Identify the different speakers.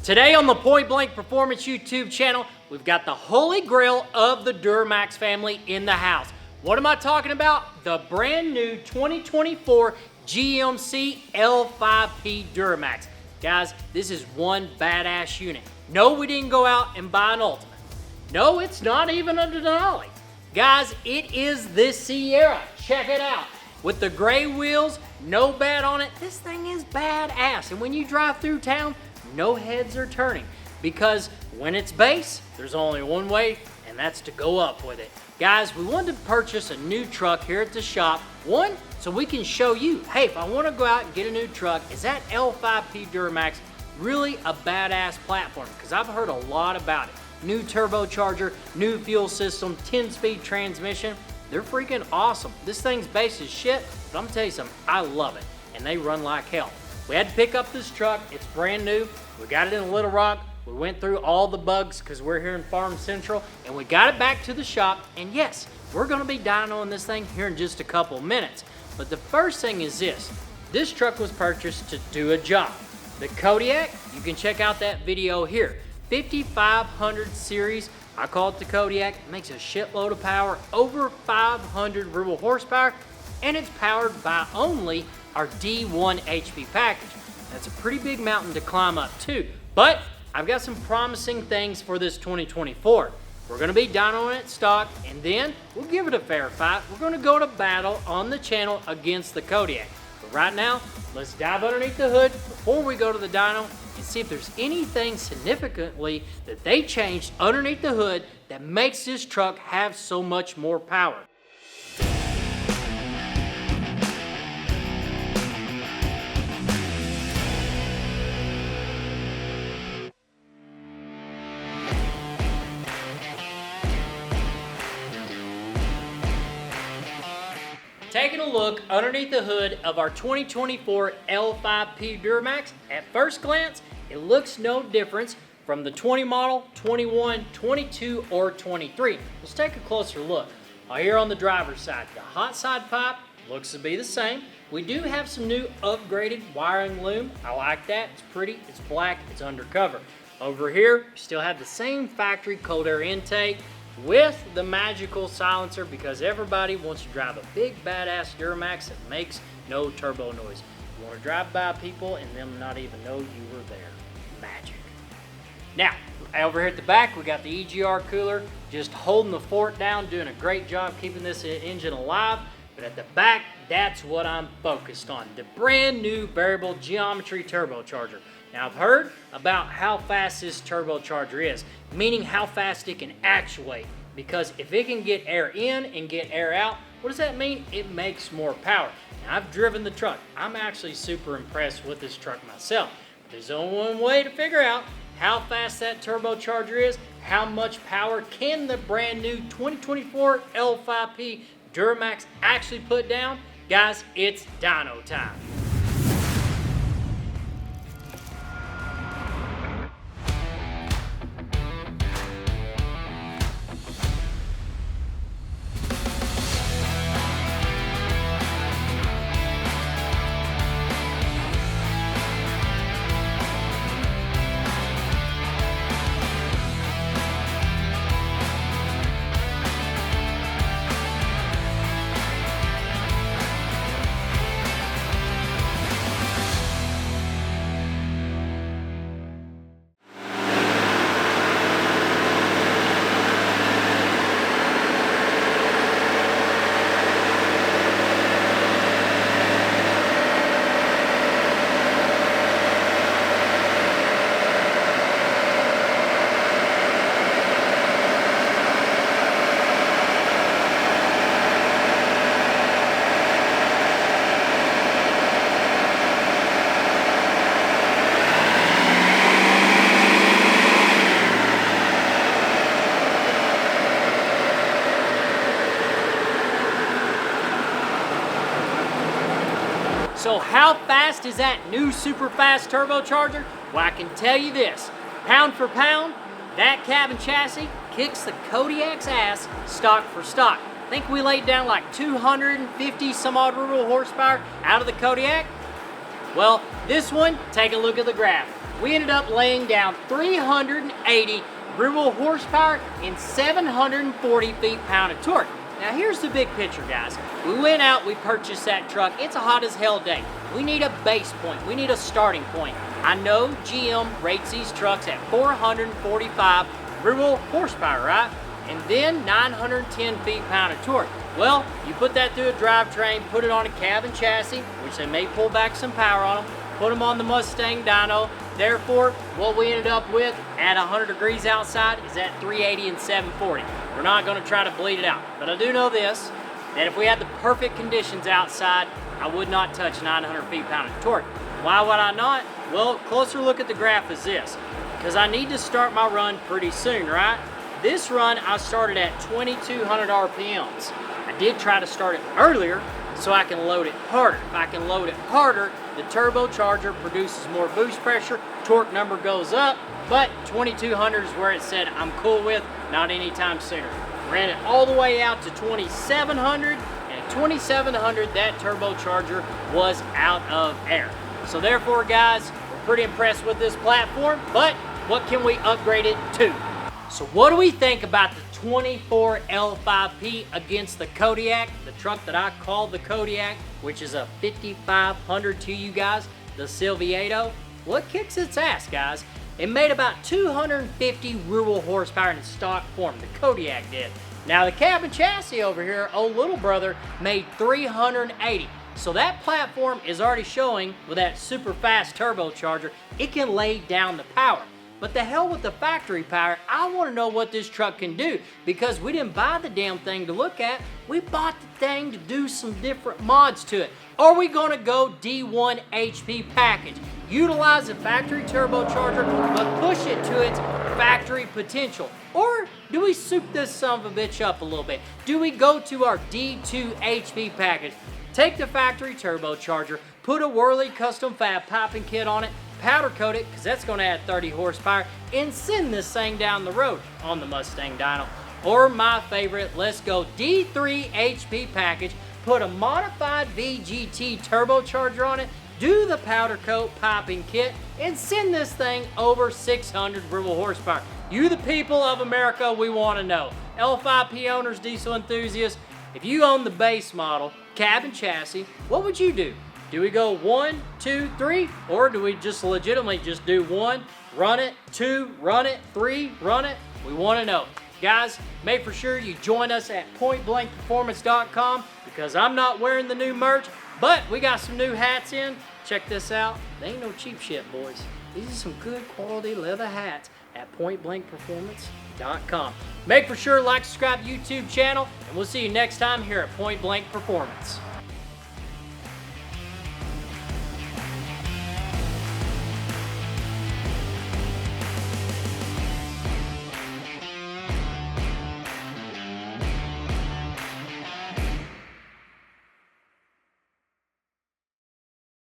Speaker 1: Today on the Point Blank Performance YouTube channel, we've got the holy grail of the Duramax family in the house. What am I talking about? The brand new 2024 GMC L5P Duramax. Guys, this is one badass unit. No, we didn't go out and buy an Ultimate. No, it's not even a Denali. Guys, it is this Sierra. Check it out. With the gray wheels, no bed on it, this thing is badass. And when you drive through town, no heads are turning, because when it's base, there's only one way, and that's to go up with it. Guys, we wanted to purchase a new truck here at the shop. One, so we can show you, hey, if I want to go out and get a new truck, is that L5P Duramax really a badass platform? Because I've heard a lot about it. New turbocharger, new fuel system, 10-speed transmission. They're freaking awesome. This thing's base as shit, but I'm gonna tell you something, I love it, and they run like hell. We had to pick up this truck. It's brand new. We got it in Little Rock. We went through all the bugs because we're here in Farm Central, and we got it back to the shop. And yes, we're gonna be dynoing this thing here in just a couple minutes. But the first thing is this. This truck was purchased to do a job. The Kodiak, you can check out that video here. 5500 series, I call it the Kodiak. It makes a shitload of power, over 500 ruble horsepower, and it's powered by only our D1 HP package. That's a pretty big mountain to climb up too. But I've got some promising things for this 2024. We're gonna be dynoing it stock, and then we'll give it a fair fight. We're gonna go to battle on the channel against the Kodiak. But right now, let's dive underneath the hood before we go to the dyno and see if there's anything significantly that they changed underneath the hood that makes this truck have so much more power. Taking a look underneath the hood of our 2024 L5P Duramax, at first glance, it looks no difference from the 20 model, 21, 22, or 23. Let's take a closer look. Here on the driver's side, the hot side pipe looks to be the same. We do have some new upgraded wiring loom. I like that. It's pretty, it's black, it's undercover. Over here, we still have the same factory cold air intake with the magical silencer, because everybody wants to drive a big badass Duramax that makes no turbo noise. You want to drive by people and them not even know you were there. Magic. Now, over here at the back, we got the EGR cooler just holding the fort down, doing a great job keeping this engine alive. But at the back, that's what I'm focused on, the brand new variable geometry turbocharger. Now, I've heard about how fast this turbocharger is, meaning how fast it can actuate, because if it can get air in and get air out, what does that mean? It makes more power. Now, I've driven the truck. I'm actually super impressed with this truck myself. But there's only one way to figure out how fast that turbocharger is, how much power can the brand new 2024 L5P Duramax actually put down. Guys, it's dyno time. So how fast is that new super fast turbocharger? Well, I can tell you this, pound for pound, that cabin chassis kicks the Kodiak's ass stock for stock. I think we laid down like 250 some odd rural horsepower out of the Kodiak. Well, this one, take a look at the graph. we ended up laying down 380 rear-wheel horsepower and 740 feet-pound of torque. Now here's the big picture, guys. We went out, we purchased that truck. It's a hot as hell day. We need a base point. We need a starting point. I know GM rates these trucks at 445 rear-wheel horsepower, right? And then 910 feet-pound of torque. Well, you put that through a drivetrain, put it on a cab and chassis, which they may pull back some power on them, put them on the Mustang dyno. Therefore, what we ended up with at 100 degrees outside is at 380 and 740. We're not going to try to bleed it out. But I do know this, that if we had the perfect conditions outside, I would not touch 900 feet-pound of torque. Why would I not? Well, closer look at the graph is this, because I need to start my run pretty soon, right? This run, I started at 2,200 RPMs. I did try to start it earlier so I can load it harder. If I can load it harder, the turbocharger produces more boost pressure, torque number goes up, but 2,200 is where it said I'm cool with, not anytime sooner. Ran it all the way out to 2,700, and at 2,700, that turbocharger was out of air. So therefore, guys, we're pretty impressed with this platform, but what can we upgrade it to? So what do we think about the 24 L5P against the Kodiak, the truck that I call the Kodiak, which is a 5500 to you guys, the Silverado? Well, it kicks its ass, guys. It made about 250 rear-wheel horsepower in stock form, the Kodiak did. Now the cab and chassis over here, old little brother, made 380. So that platform is already showing, with that super fast turbocharger, it can lay down the power. But the hell with the factory power, I want to know what this truck can do, because we didn't buy the damn thing to look at, we bought the thing to do some different mods to it. Are we going to go D1 HP package? Utilize the factory turbocharger, but push it to its factory potential? Or do we soup this son of a bitch up a little bit? Do we go to our D2 HP package, take the factory turbocharger, put a Whirly custom fab piping kit on it, powder coat it, because that's going to add 30 horsepower, and send this thing down the road on the Mustang dyno? Or my favorite, let's go D3 HP package, put a modified VGT turbocharger on it, do the powder coat piping kit, and send this thing over 600 rear-wheel horsepower. You the people of America, we want to know. L5P owners, diesel enthusiasts, if you own the base model, cab and chassis, what would you do? Do we go 1, 2, 3, or do we just legitimately just do 1, run it, 2, run it, 3, run it? We want to know. Guys, make for sure you join us at pointblankperformance.com, because I'm not wearing the new merch, but we got some new hats in. Check this out. They ain't no cheap shit, boys. These are some good quality leather hats at pointblankperformance.com. Make for sure to like, subscribe to the YouTube channel, and we'll see you next time here at Point Blank Performance.